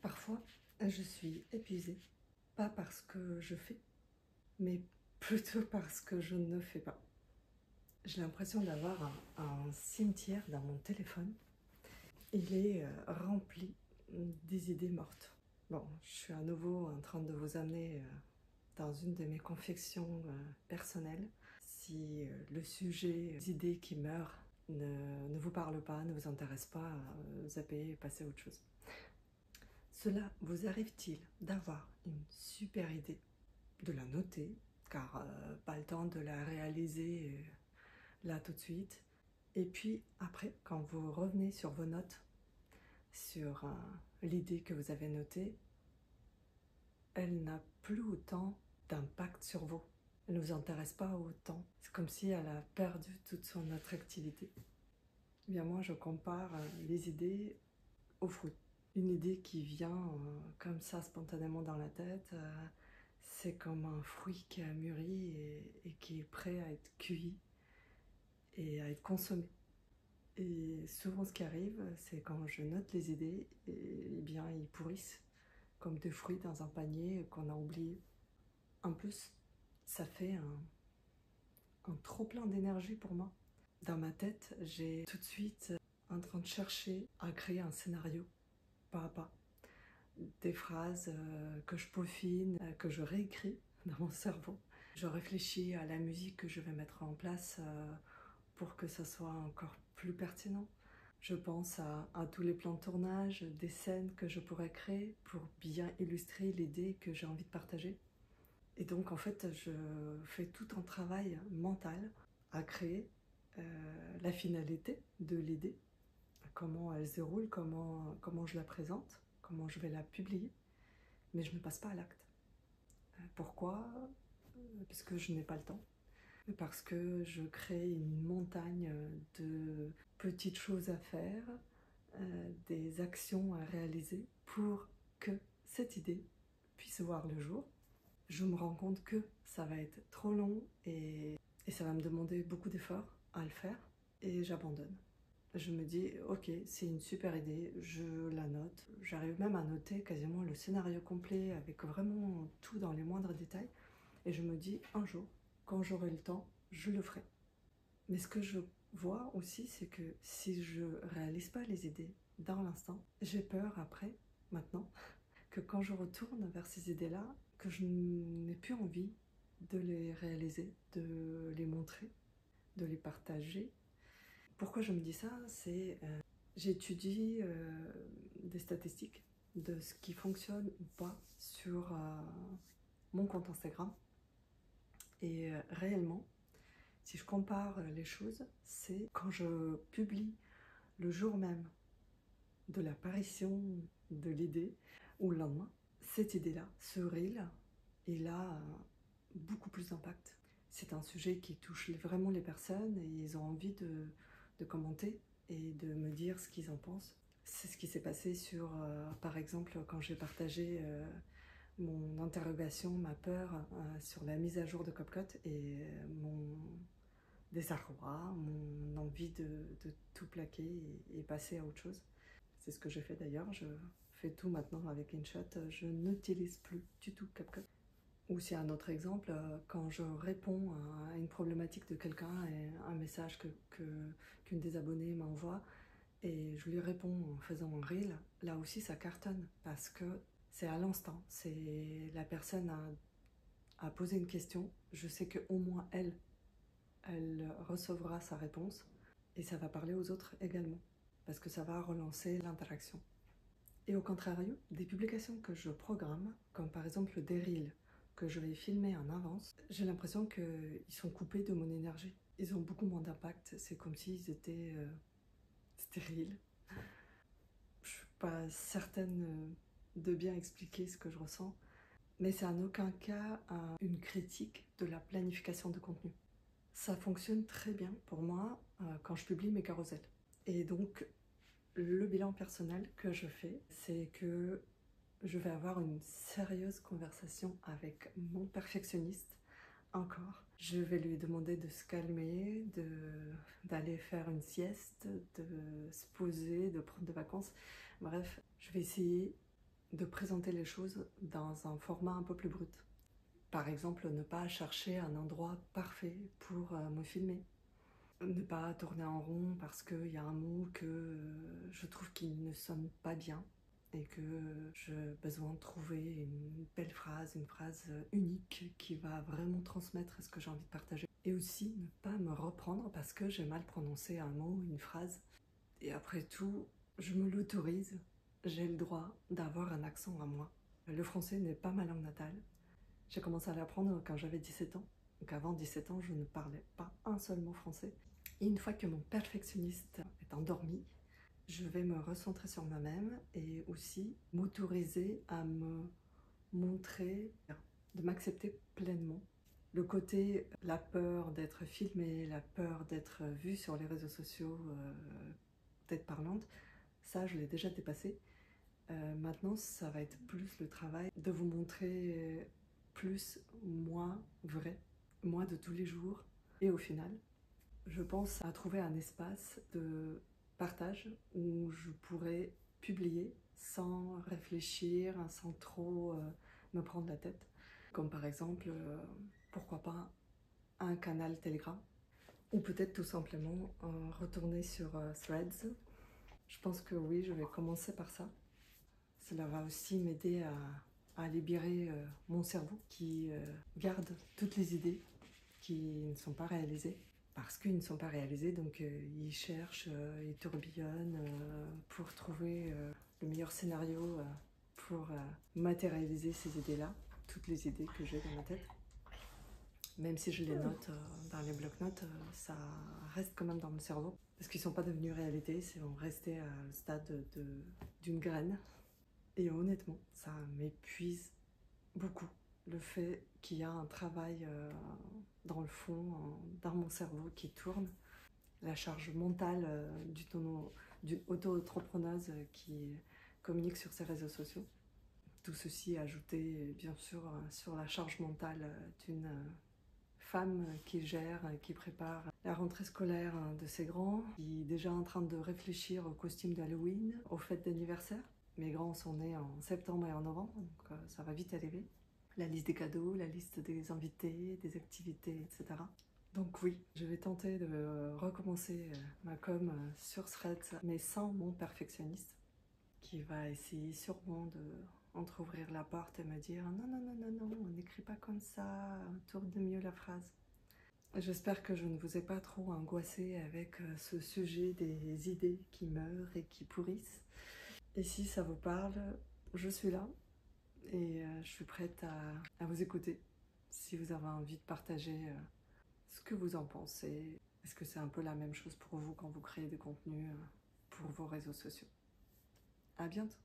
Parfois, je suis épuisée, pas parce que je fais, mais plutôt parce que je ne fais pas. J'ai l'impression d'avoir un cimetière dans mon téléphone. Il est rempli des idées mortes. Bon, je suis à nouveau en train de vous amener dans une de mes confections personnelles. Si le sujet des idées qui meurent ne vous parle pas, ne vous intéresse pas, zappez et passez à autre chose. Cela vous arrive-t-il d'avoir une super idée, de la noter, car pas le temps de la réaliser là tout de suite, et puis après, quand vous revenez sur vos notes, sur l'idée que vous avez notée, elle n'a plus autant d'impact sur vous. Elle ne vous intéresse pas autant. C'est comme si elle a perdu toute son attractivité. Eh bien moi, je compare les idées aux fruits. Une idée qui vient comme ça spontanément dans la tête, c'est comme un fruit qui a mûri et qui est prêt à être cueilli et à être consommé. Et souvent ce qui arrive, c'est quand je note les idées, et bien ils pourrissent comme des fruits dans un panier qu'on a oublié. En plus, ça fait un trop plein d'énergie pour moi. Dans ma tête, j'ai tout de suite en train de chercher à créer un scénario pas à pas. Des phrases que je peaufine, que je réécris dans mon cerveau. Je réfléchis à la musique que je vais mettre en place pour que ça soit encore plus pertinent. Je pense à tous les plans de tournage, des scènes que je pourrais créer pour bien illustrer l'idée que j'ai envie de partager. Et donc en fait, je fais tout un travail mental à créer la finalité de l'idée, comment elle se déroule, comment je la présente, comment je vais la publier, mais je ne passe pas à l'acte. Pourquoi? Parce que je n'ai pas le temps. Parce que je crée une montagne de petites choses à faire, des actions à réaliser pour que cette idée puisse voir le jour. Je me rends compte que ça va être trop long et ça va me demander beaucoup d'efforts à le faire et j'abandonne. Je me dis, ok, c'est une super idée, je la note. J'arrive même à noter quasiment le scénario complet avec vraiment tout dans les moindres détails. Et je me dis, un jour, quand j'aurai le temps, je le ferai. Mais ce que je vois aussi, c'est que si je réalise pas les idées dans l'instant, j'ai peur après, maintenant, que quand je retourne vers ces idées-là, que je n'ai plus envie de les réaliser, de les montrer, de les partager. Pourquoi je me dis ça? C'est j'étudie des statistiques de ce qui fonctionne ou pas sur mon compte Instagram. Et réellement, si je compare les choses, c'est quand je publie le jour même de l'apparition de l'idée, ou le lendemain, cette idée-là, ce reel, il a beaucoup plus d'impact. C'est un sujet qui touche vraiment les personnes et ils ont envie de commenter et de me dire ce qu'ils en pensent. C'est ce qui s'est passé sur, par exemple, quand j'ai partagé mon interrogation, ma peur sur la mise à jour de CapCut et mon désarroi, mon envie de tout plaquer et passer à autre chose. C'est ce que j'ai fait d'ailleurs, je fais tout maintenant avec InShot, je n'utilise plus du tout CapCut. Ou c'est un autre exemple, quand je réponds à une problématique de quelqu'un et un message qu'une des abonnées m'envoie et je lui réponds en faisant un reel, là aussi ça cartonne parce que c'est à l'instant, c'est la personne a posé une question, je sais qu'au moins elle recevra sa réponse et ça va parler aux autres également parce que ça va relancer l'interaction. Et au contraire, des publications que je programme, comme par exemple des reels que je vais filmer en avance, j'ai l'impression qu'ils sont coupés de mon énergie. Ils ont beaucoup moins d'impact, c'est comme s'ils étaient stériles. Je suis pas certaine de bien expliquer ce que je ressens, mais c'est en aucun cas une critique de la planification de contenu. Ça fonctionne très bien pour moi quand je publie mes carousels. Et donc, le bilan personnel que je fais, c'est que je vais avoir une sérieuse conversation avec mon perfectionniste encore. Je vais lui demander de se calmer, d'aller faire une sieste, de se poser, de prendre des vacances. Bref, je vais essayer de présenter les choses dans un format un peu plus brut. Par exemple, ne pas chercher un endroit parfait pour me filmer. Ne pas tourner en rond parce qu'il y a un mot que je trouve qu'il ne sonne pas bien et que j'ai besoin de trouver une belle phrase, une phrase unique qui va vraiment transmettre ce que j'ai envie de partager. Et aussi ne pas me reprendre parce que j'ai mal prononcé un mot, une phrase. Et après tout, je me l'autorise. J'ai le droit d'avoir un accent à moi. Le français n'est pas ma langue natale. J'ai commencé à l'apprendre quand j'avais 17 ans. Donc avant 17 ans, je ne parlais pas un seul mot français. Et une fois que mon perfectionniste est endormi, je vais me recentrer sur moi-même et aussi m'autoriser à me montrer, de m'accepter pleinement. Le côté, la peur d'être filmée, la peur d'être vue sur les réseaux sociaux, peut-être parlante, ça je l'ai déjà dépassé. Maintenant, ça va être plus le travail de vous montrer plus moi vrai, moi de tous les jours. Et au final, je pense à trouver un espace de partage où je pourrais publier sans réfléchir, sans trop me prendre la tête. Comme par exemple, pourquoi pas un canal Telegram ou peut-être tout simplement retourner sur Threads. Je pense que oui, je vais commencer par ça. Cela va aussi m'aider à libérer mon cerveau qui garde toutes les idées qui ne sont pas réalisées. Parce qu'ils ne sont pas réalisés, donc ils cherchent, ils tourbillonnent pour trouver le meilleur scénario pour matérialiser ces idées-là, toutes les idées que j'ai dans ma tête. Même si je les note dans les blocs-notes, ça reste quand même dans mon cerveau. Parce qu'ils ne sont pas devenus réalité, c'est resté à le stade d'une graine. Et honnêtement, ça m'épuise beaucoup. Le fait qu'il y a un travail dans le fond, dans mon cerveau qui tourne, la charge mentale d'une auto-entrepreneuse qui communique sur ses réseaux sociaux. Tout ceci ajouté bien sûr sur la charge mentale d'une femme qui gère, qui prépare la rentrée scolaire de ses grands, qui est déjà en train de réfléchir au costume d'Halloween, aux fêtes d'anniversaire. Mes grands sont nés en septembre et en novembre, donc ça va vite arriver. La liste des cadeaux, la liste des invités, des activités, etc. Donc oui, je vais tenter de recommencer ma com sur Threads, mais sans mon perfectionniste, qui va essayer sûrement de entrouvrir la porte et me dire non, non, non, non, non, on n'écrit pas comme ça, tourne mieux la phrase. J'espère que je ne vous ai pas trop angoissé avec ce sujet des idées qui meurent et qui pourrissent. Et si ça vous parle, je suis là et je suis prête à vous écouter. Si vous avez envie de partager ce que vous en pensez, est-ce que c'est un peu la même chose pour vous quand vous créez des contenus pour vos réseaux sociaux? À bientôt!